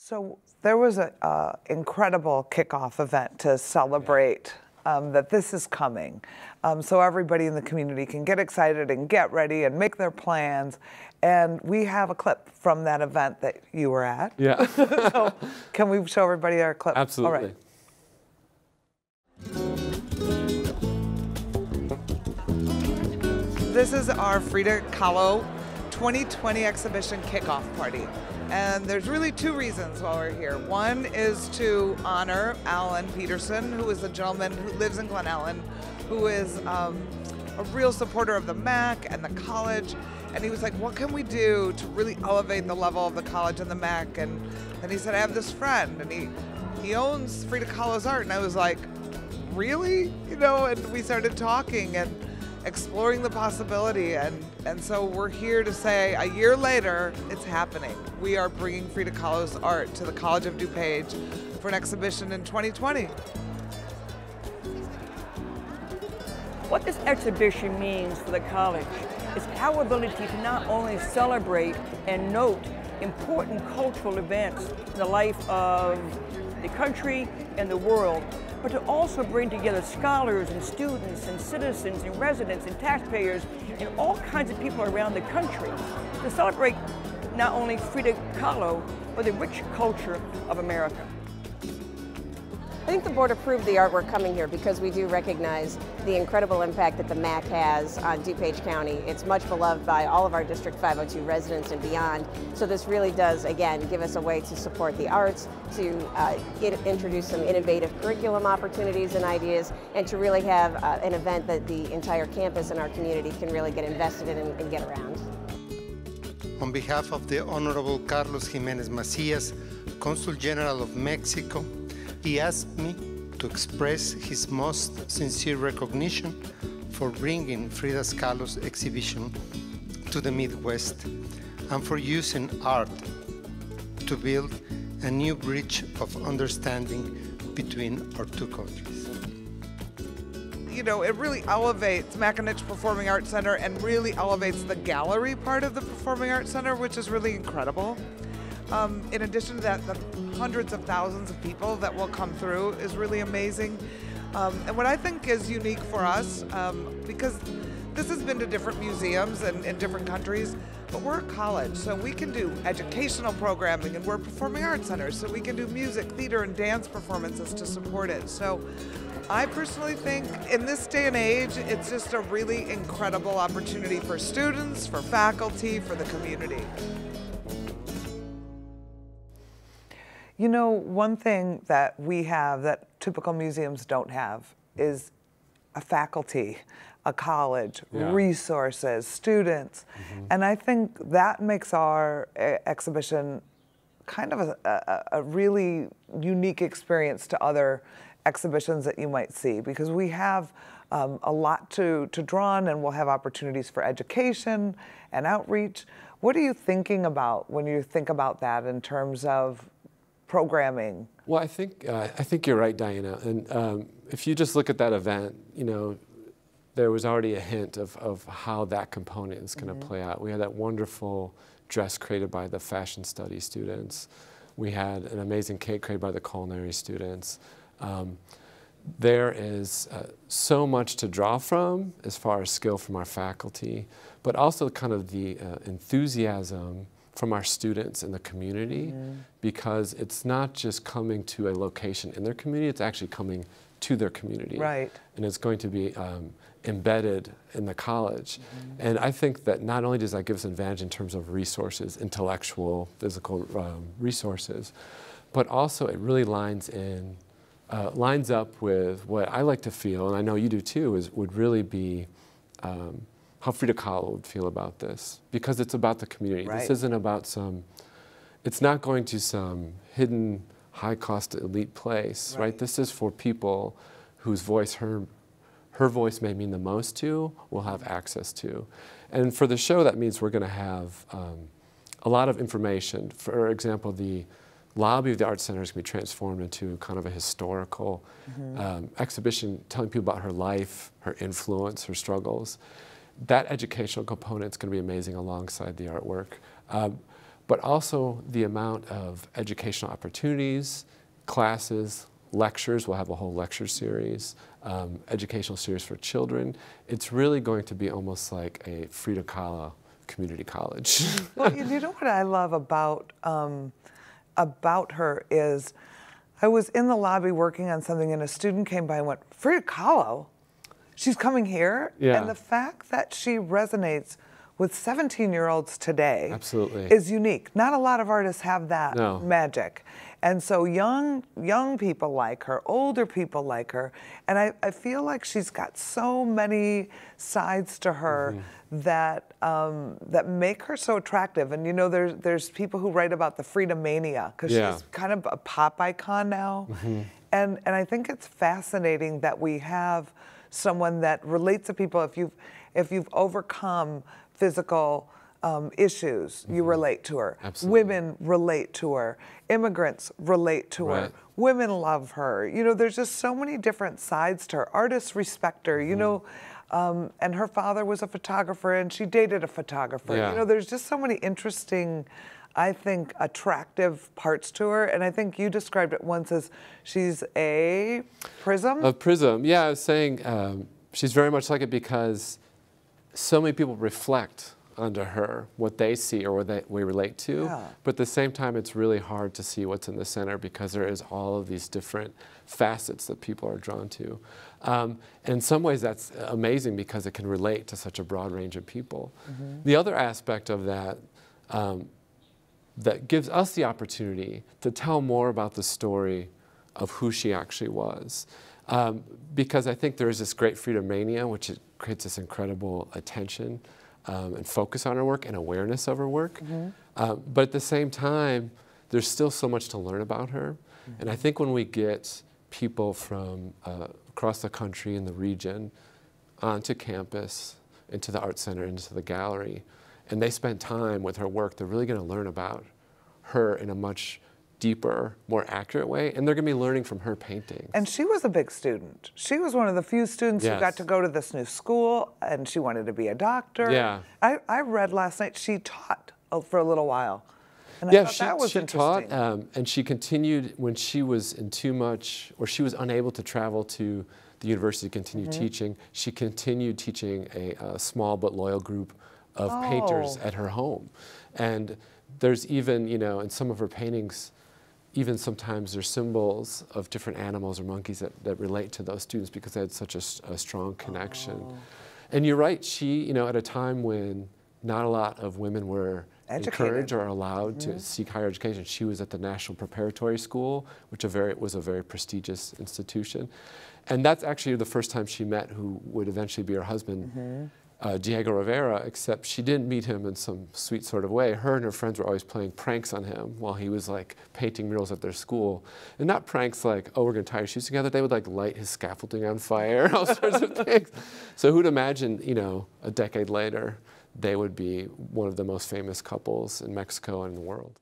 So there was an incredible kickoff event to celebrate that this is coming. So everybody in the community can get excited and get ready and make their plans. And we have a clip from that event that you were at. Yeah. So can we show everybody our clip? Absolutely. All right. This is our Frida Kahlo 2020 exhibition kickoff party. And there's really two reasons why we're here. One is to honor Alan Peterson, who is a gentleman who lives in Glen Ellen, who is a real supporter of the MAC and the college. And he was like, what can we do to really elevate the level of the college and the MAC? And he said, I have this friend, and he owns Frida Kahlo's art. And I was like, really? You know, and we started talking and exploring the possibility, and so we're here to say a year later, it's happening. We are bringing Frida Kahlo's art to the College of DuPage for an exhibition in 2020. What this exhibition means for the college is our ability to not only celebrate and note important cultural events in the life of the country and the world, but to also bring together scholars and students and citizens and residents and taxpayers and all kinds of people around the country to celebrate not only Frida Kahlo, but the rich culture of America. I think the board approved the artwork coming here because we do recognize the incredible impact that the MAC has on DuPage County. It's much beloved by all of our District 502 residents and beyond. So this really does, again, give us a way to support the arts, to introduce some innovative curriculum opportunities and ideas, and to really have an event that the entire campus and our community can really get invested in and get around. On behalf of the Honorable Carlos Jimenez Macías, Consul General of Mexico, he asked me to express his most sincere recognition for bringing Frida Kahlo's exhibition to the Midwest and for using art to build a new bridge of understanding between our two countries. You know, it really elevates Mackinac Performing Arts Center and really elevates the gallery part of the Performing Arts Center, which is really incredible. In addition to that, the hundreds of thousands of people that will come through is really amazing. And what I think is unique for us, because this has been to different museums and in different countries, but we're a college, so we can do educational programming, and we're a performing arts center, so we can do music, theater, and dance performances to support it. So I personally think in this day and age, it's just a really incredible opportunity for students, for faculty, for the community. You know, one thing that we have that typical museums don't have is a faculty, a college, resources, students. And I think that makes our exhibition kind of a really unique experience to other exhibitions that you might see, because we have a lot to draw on, and we'll have opportunities for education and outreach. What are you thinking about when you think about that in terms of programming? Well, I think you're right, Diana. And if you just look at that event, you know, there was already a hint of how that component is going to play out. We had that wonderful dress created by the fashion studies students. We had an amazing cake created by the culinary students. There is so much to draw from as far as skill from our faculty, but also kind of the enthusiasm from our students in the community, because it's not just coming to a location in their community, it's actually coming to their community. Right. And it's going to be embedded in the college. And I think that not only does that give us an advantage in terms of resources, intellectual, physical resources, but also it really lines up with what I like to feel, and I know you do too, would really be how Frida Kahlo would feel about this, because it's about the community. Right. This isn't about it's not going to some hidden high-cost elite place, right? This is for people whose voice, her voice may mean the most to, will have access to. And for the show, that means we're going to have a lot of information. For example, the lobby of the Art Center is going to be transformed into kind of a historical exhibition telling people about her life, her influence, her struggles. That educational component is going to be amazing alongside the artwork. but also the amount of educational opportunities, classes, lectures. We'll have a whole lecture series, educational series for children. It's really going to be almost like a Frida Kahlo community college. Well, you know what I love about her is, I was in the lobby working on something, and a student came by and went, "Frida Kahlo? She's coming here?" Yeah. And the fact that she resonates with 17-year-olds today Absolutely. is unique. Not a lot of artists have that No. magic. And so young people like her, older people like her, and I feel like she's got so many sides to her that that make her so attractive. And you know, there's people who write about the Frida mania, because she's kind of a pop icon now. And I think it's fascinating that we have someone that relates to people. If you've overcome physical issues, you relate to her. Absolutely. Women relate to her. Immigrants relate to her. Right. Women love her. You know, there's just so many different sides to her. Artists respect her, you know, and her father was a photographer, and she dated a photographer. Yeah. You know, there's just so many interesting, I think, attractive parts to her. And I think you described it once as she's a prism. A prism, yeah. I was saying she's very much like it because so many people reflect onto her what they see or what we relate to. Yeah. But at the same time, it's really hard to see what's in the center because there is all of these different facets that people are drawn to. And in some ways, that's amazing because it can relate to such a broad range of people. The other aspect of that that gives us the opportunity to tell more about the story of who she actually was. Because I think there is this great Frida mania, which creates this incredible attention and focus on her work and awareness of her work. But at the same time, there's still so much to learn about her. And I think when we get people from across the country and the region onto campus, into the art center, into the gallery, and they spend time with her work, they're really going to learn about her in a much deeper, more accurate way, and they're going to be learning from her paintings. And she was a big student. She was one of the few students who got to go to this new school, and she wanted to be a doctor. Yeah. I read last night she taught for a little while. And Yeah, I thought that was she interesting. taught, and she continued when she was in too much, or she was unable to travel to the university to continue teaching. She continued teaching a small but loyal group of painters at her home. And there's even, you know, in some of her paintings, even sometimes there's symbols of different animals or monkeys that relate to those students because they had such a strong connection. And you're right, she, you know, at a time when not a lot of women were encouraged or allowed to seek higher education, she was at the National Preparatory School, which was a very prestigious institution. And that's actually the first time she met who would eventually be her husband, Diego Rivera, except she didn't meet him in some sweet sort of way. Her and her friends were always playing pranks on him while he was like painting murals at their school. And not pranks like, oh, we're gonna tie your shoes together. They would like light his scaffolding on fire, all sorts of things. So who'd imagine, you know, a decade later, they would be one of the most famous couples in Mexico and in the world.